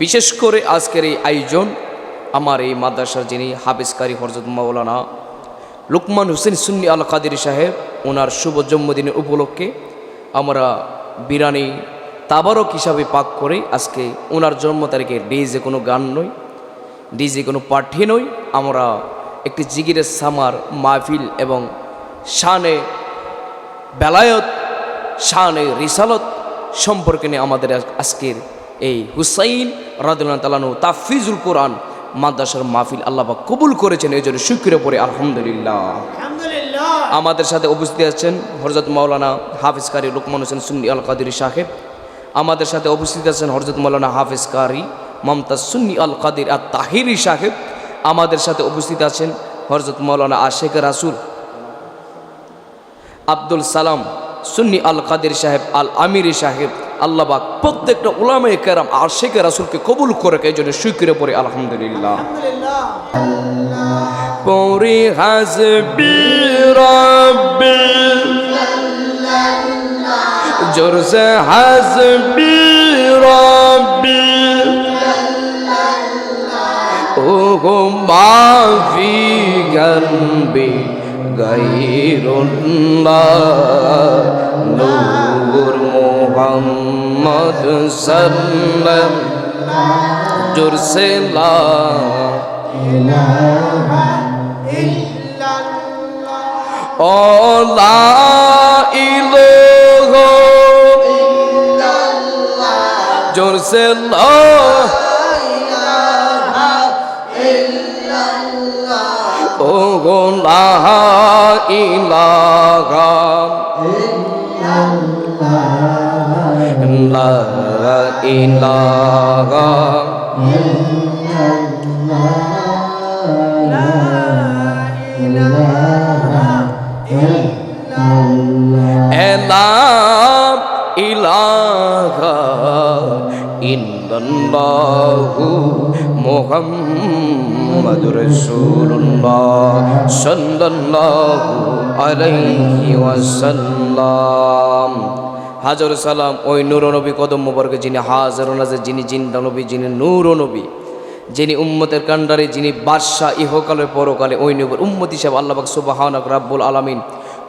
বিশেষ করে আজকের এই আয়োজন আমার এই মাদ্রাসার যিনি হাফেজকারী হযরত মাওলানা লুকমান হোসেন সুন্নি আল কাদেরী সাহেব, ওনার শুভ জন্মদিনের উপলক্ষে আমরা বিরিয়ানি তাবারক হিসাবে পাক করে আজকে ওনার জন্ম তারিখে ডিজে কোনো গান নয়, ডিজে কোনো পার্টি নয়, আমরা একটি জিগিরের সামার মাহফিল এবং শানে বেলায়ত শানে রিসালত সম্পর্কে নিয়ে আমাদের আজকের এই হুসাইন রাদিয়াল্লাহু তাআলা আনহু তাফসীরুল কোরআন মাদ্রাসার মাহফিল আল্লাহ পাক কবুল করেছেন, এই জন্য শুকরিয়া পড়ে আলহামদুলিল্লাহ। আমাদের সাথে উপস্থিত আছেন হযরত মাওলানা হাফেজকারী লুকমান হোসেন সুন্নি আল কাদেরী সাহেব, আমাদের সাথে উপস্থিত আছেন হযরত মাওলানা হাফেজকারী মমতাজ সুন্নি আল কাদের আত তাহিরি সাহেব, আমাদের সাথে উপস্থিত আছেন হযরত মাওলানা আশেক রাসূল আব্দুল সালাম সুন্নি আল কাদের সাহেব আল আমিরি সাহেব। আল্লাহ পাক প্রত্যেকটা উলামায়ে কেরাম আশেক রাসূলকে কবুল করে, এই জন্য শুকরিয়া পড়ে আলহামদুলিল্লাহ। পড়ি হাসবি রাব্বি জোরসে হাসবি রাব্বি ও গো মাফি গলবি গায়রুল্লাহ নূর মুহাম্মদ সাল্লাল্লাহু জোরসে লা ইলাহা ইল্লাল্লাহ ও লা ইলাহা ইল্লাল্লাহ জোরসে লা ইলাহা ইল্লাল্লাহ ও গো লা ইলাহা লা ইলাহা ইল্লাল্লাহু মুহাম্মাদুর রাসূলুল্লাহ সাল্লাল্লাহু আলাইহি ওয়াসাল্লাম। হাজার সালাম ওই নূর নবী কদম মোবারকে যিনি হাজার নাজে, যিনি জিন্দা নবী, যিনি নূর নবী, যিনি উম্মতের কান্ডারে, যিনি বাদশাহ ইহকালে পরকালে, ওই নবীর উম্মত হিসাবে আল্লাহ পাক সুবহানাহু রাব্বুল আলামিন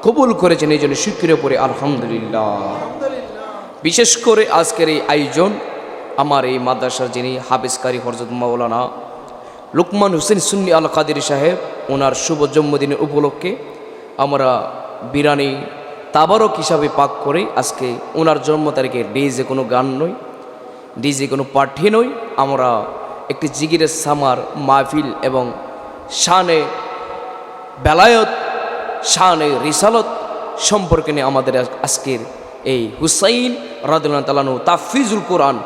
কবুল করেছেন, এই জন্য শুকরিয়া পড়ে আলহামদুলিল্লাহ। বিশেষ করে আজকের এই আয়োজন আমার এই মাদ্রাসার যিনি হাফেজকারী হযরত মাওলানা লুকমান হোসেন সুন্নি আল কাদেরী সাহেব, ওনার শুভ জন্মদিনের উপলক্ষে আমরা বিরিয়ানি তাবারক হিসাবে পাক করে আজকে ওনার জন্ম তারিখে ডিজে কোনো গান নয়, ডিজে কোনো পার্টি নয়, আমরা একটি জিগিরের সামার মাহফিল এবং শানে বেলায়ত শানে রিসালত সম্পর্কে নিয়ে আমাদের আজকের এই হুসাইন রাদিয়াল্লাহু তাআলা আনহু তাফসীরুল কোরআন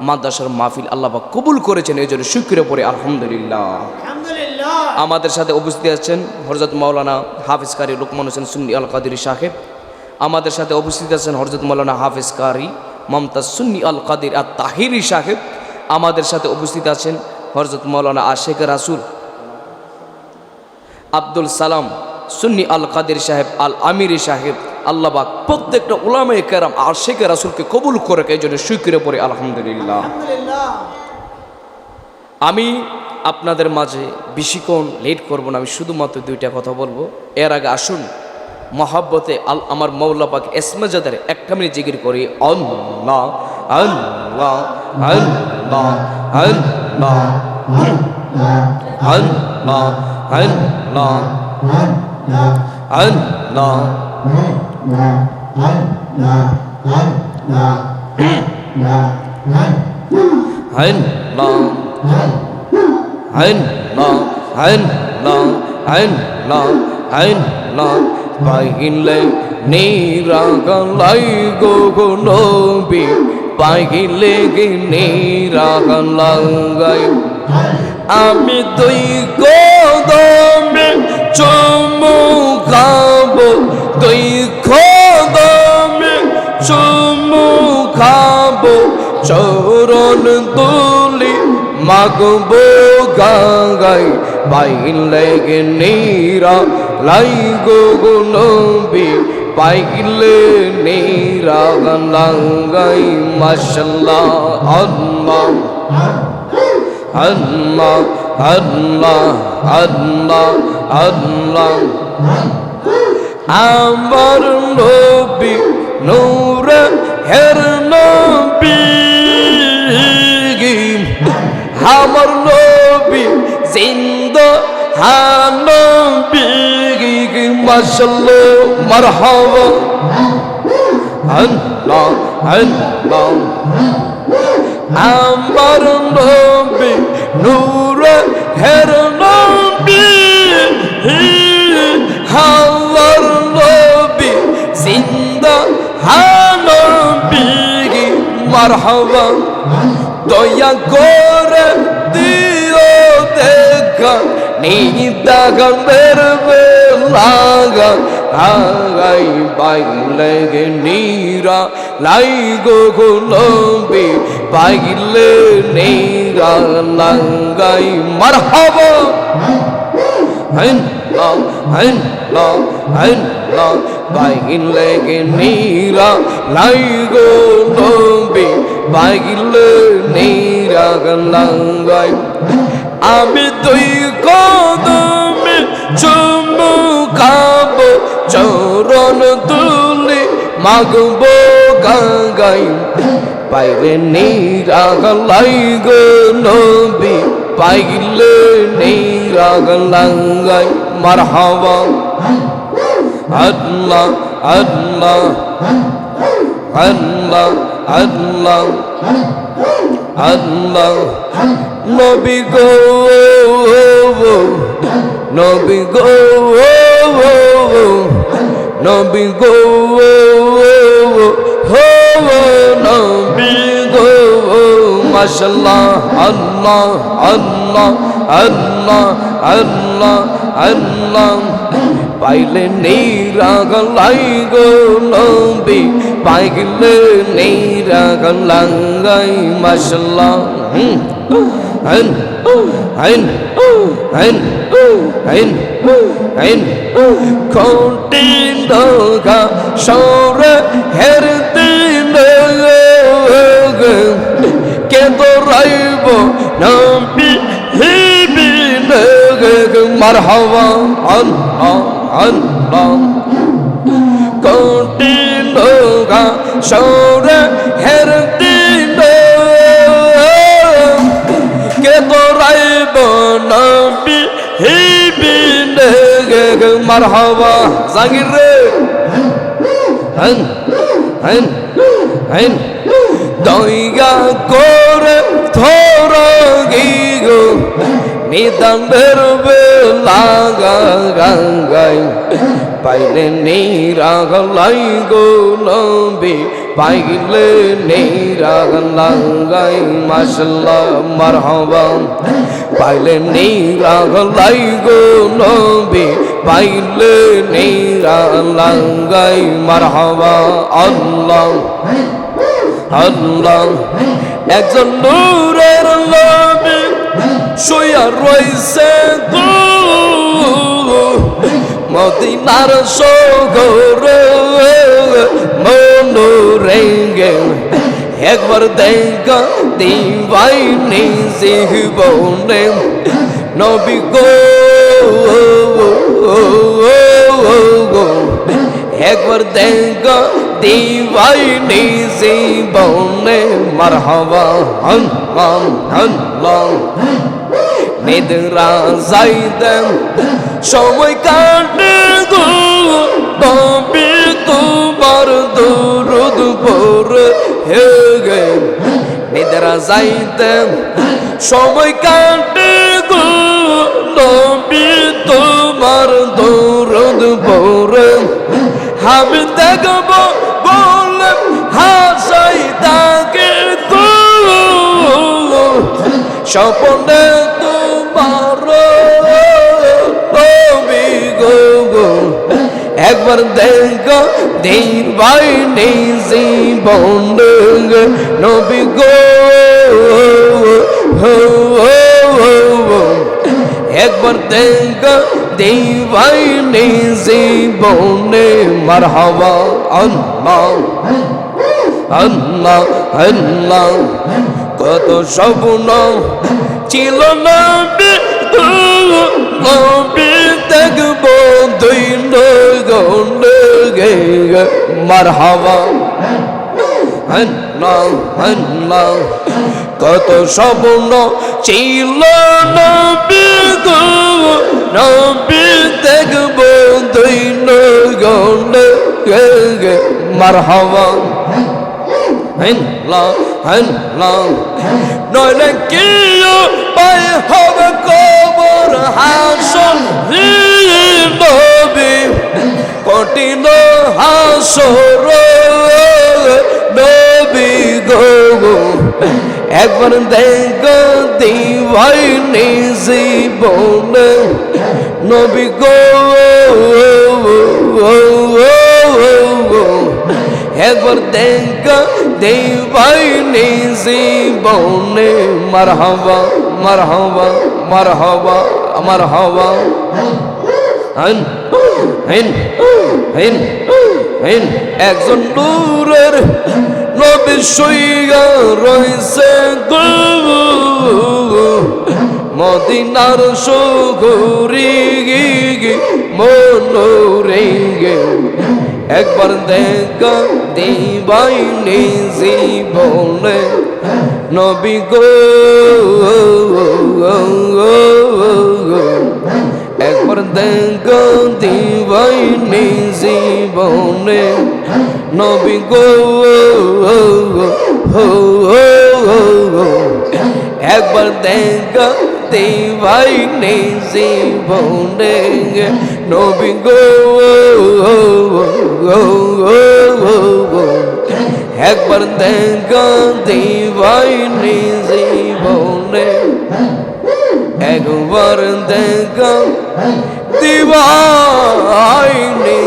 মাদ্রাসার মাহফিল আল্লাহ পাক কবুল করেছেন, এই জন্য শুকরিয়া পড়ে আলহামদুলিল্লাহ। আমাদের সাথে উপস্থিত আছেন হযরত মাওলানা হাফেজকারী লুকমান হোসেন সুন্নি আল কাদেরী সাহেব, আমাদের সাথে উপস্থিত আছেন হযরত মাওলানা হাফেজকারী মমতাজ সুন্নি আল কাদের আত তাহিরি সাহেব, আমাদের সাথে উপস্থিত আছেন হযরত মাওলানা আশেক রাসূল আব্দুল সালাম সুন্নি আল কাদের সাহেব আল আমিরি সাহেব। আল্লাহ পাক প্রত্যেকটা উলামায়ে কেরাম আশেক রাসূলকে কবুল করে, এই জন্য শুকরিয়া পড়ে আলহামদুলিল্লাহ। আমি আপনাদের মাঝে বেশিক্ষণ লেট করব না, আমি শুধুমাত্র দুইটা কথা বলবো। এর আগে আসুন মহাব্বতে আমার মৌলা পাক ইসমে জাদের একটা মিনিট জিকির করি। আল্লাহ আল্লাহ আল্লাহ আল্লাহ আল্লাহ আল্লাহ আল্লাহ পাইলে নিরাগলাই গো নবী, পাইলে নিরাগলাই আমি দুই কদমে চুমু খাবো, দুই কদমে চুমু খাবো, চরণ তুলি মাগবো গাঙ্গাই, পাইলে নিরাগলাই গো নবী, পাইলে নিরাগাই মাশাল্লাহ আল্লাহ আল্লাহ আল্লাহ আল্লাহ আল্লাহ আমার নবী নূরে হের নবী আমার নবী জিন্দা হানবী মাশাল্লাহ মারহাবা আল্লাহ আল্লাহ আমার নবী নূরে হের নবী আমার নবী জিন্দা হানবী মারহাবা দয়া করে দিও দেখা নিদাগের বেলাগা আগাই পাইলে নীরা লাই গো নবী পাইলে নীরা লাগাই মারহাবা আল্লাহ আল্লাহ আল্লাহ পাইলে নীরা লাই গো নবী পাইলে নীরা লাগাই আমি তুই কদমে চুমুকাব চরণ তুলি মাগবো গাঙ্গাই পাইলে নিরাগলাই গো নবী পাইলে নিরাগলাই মারহাবা আল্লাহ আল্লাহ আল্লাহ আল্লাহ আল্লাহ নবী গো নবী গো নবী গো নবী গো মাশাল্লাহ আল্লাহ আল্লাহ আল্লাহ আল্লাহ আল্লাহ পাইলে নিরাগলাই গো নবী পাইলে নিরাগলাই মাশাল্লাহ আইন আইন আইন আইন আইন কোটিন দোগা সরে হের দিন কে তো রাইব নবী হিবিন মারহাবা আল্লাহ আল্লাহ কোটিন দোগা সরে হের দিন কে তো রাইব নবী হিবিন মারহাবা জাগির রে হন হন হন দইয়া করে থর গিগো নিদানের বেলাগা গাঙ্গাই পাইলে নিরাগলাই গো নবী পাইলে নিরাগলাই মাশাল্লাহ মারহাবা পাইলে নিরাগলাই গো নবী পাইলে নিরাগলাই মারহাবা আল্লাহ আল্লাহ একজন নূরের নবী শুয়া রইছে গো মদিনার সগরে মনোরেঙ্গে একবার দেখা দিবাই নিজে বনে নবী গো একবার দেখা দিবাই নিজে বনে মারহাবা আল্লাহ আল্লাহ নিদ্রা যাইতেন সময় কাটে গো নবী তোমার দরুদ পড়ে হে গে নিদ্রা যাইতেন সময় কাটে গো নবী তোমার দরুদ পড়ে আমি দেখব বলে হাসাই তাকে গো স্বপ্নে একবার দেখো দিন ভাই নিজে বন্ধ নবী গো একবার দেখা দিবাইনি জীবনে মারহাবা আল্লাহ আল্লাহ আল্লাহ কত স্বপ্ন ছিল নবী নবী দেখবো দুই নয়নে মারহাবা আল্লাহ আল্লাহ কত স্বপ্ন ছিল নবী গো নবী দেখবো দুই নয়নে মারহাবা আল্লাহ আল্লাহ নইলে কি পায় হবে কবর হাসর নবী কঠিন হাসর নবী গো একবার দেখো দিবাইনি জীবনে নবী গো একবার দেখা দিবাইনি জীবনে মারহাবা মারহাবা মারহাবা মারহাবা একজন নূরের নবী শুইয়া রইছে মদিনার সুগুরি মনোরে একবার দেখা দিবাইনি জীবনে নবী গো একবার দেখা দিবাইনি জীবনে নবী গো একবার দেখা দিবাইনি জীবনে নবী গো একবার দেখা দিবাইনি জীবনে একবার দেখা দিবাইনি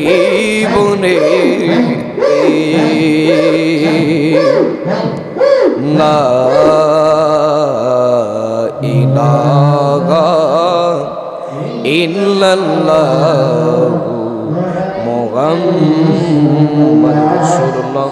জীবনে লা ইলাহা ইল্লাল্লাহু মুহাম্মাদুর রাসূলুল্লাহ